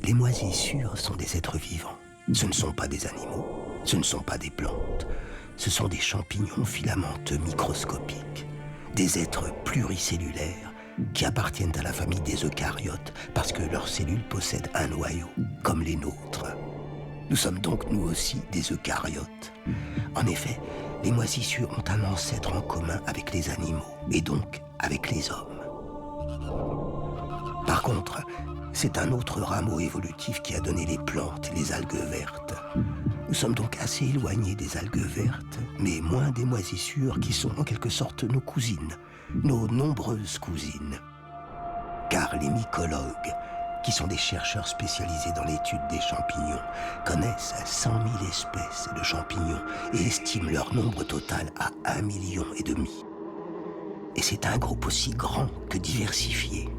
Les moisissures sont des êtres vivants. Ce ne sont pas des animaux, ce ne sont pas des plantes. Ce sont des champignons filamenteux microscopiques, des êtres pluricellulaires qui appartiennent à la famille des eucaryotes parce que leurs cellules possèdent un noyau, comme les nôtres. Nous sommes donc nous aussi des eucaryotes. En effet, les moisissures ont un ancêtre en commun avec les animaux et donc avec les hommes. Par contre, c'est un autre rameau évolutif qui a donné les plantes et les algues vertes. Nous sommes donc assez éloignés des algues vertes, mais moins des moisissures qui sont en quelque sorte nos cousines, nos nombreuses cousines. Car les mycologues, qui sont des chercheurs spécialisés dans l'étude des champignons, connaissent 100 000 espèces de champignons et estiment leur nombre total à 1,5 million. Et c'est un groupe aussi grand que diversifié.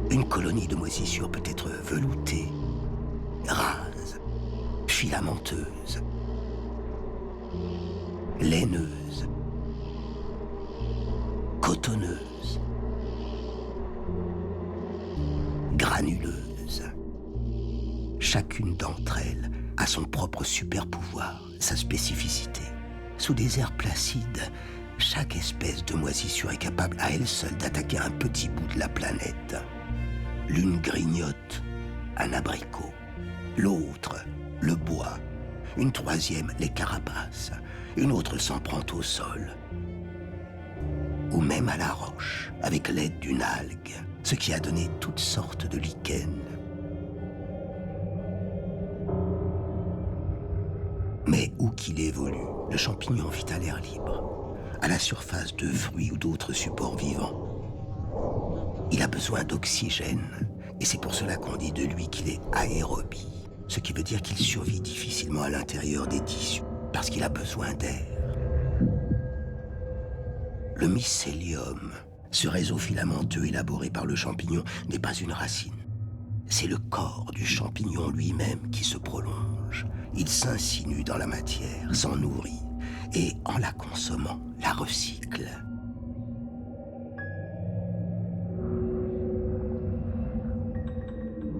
Une colonie de moisissures peut être veloutée, rase, filamenteuse, laineuse, cotonneuse, granuleuse. Chacune d'entre elles a son propre super pouvoir, sa spécificité. Sous des airs placides, chaque espèce de moisissure est capable à elle seule d'attaquer un petit bout de la planète. L'une grignote un abricot, l'autre le bois, une troisième les carapaces, une autre s'en prend au sol, ou même à la roche, avec l'aide d'une algue, ce qui a donné toutes sortes de lichens. Mais où qu'il évolue, le champignon vit à l'air libre, à la surface de fruits ou d'autres supports vivants. Il a besoin d'oxygène, et c'est pour cela qu'on dit de lui qu'il est aérobie, ce qui veut dire qu'il survit difficilement à l'intérieur des tissus, parce qu'il a besoin d'air. Le mycélium, ce réseau filamenteux élaboré par le champignon, n'est pas une racine. C'est le corps du champignon lui-même qui se prolonge. Il s'insinue dans la matière, s'en nourrit, et en la consommant, la recycle.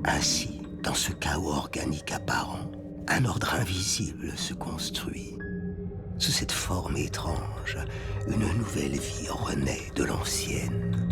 Ainsi, dans ce chaos organique apparent, un ordre invisible se construit. Sous cette forme étrange, une nouvelle vie renaît de l'ancienne.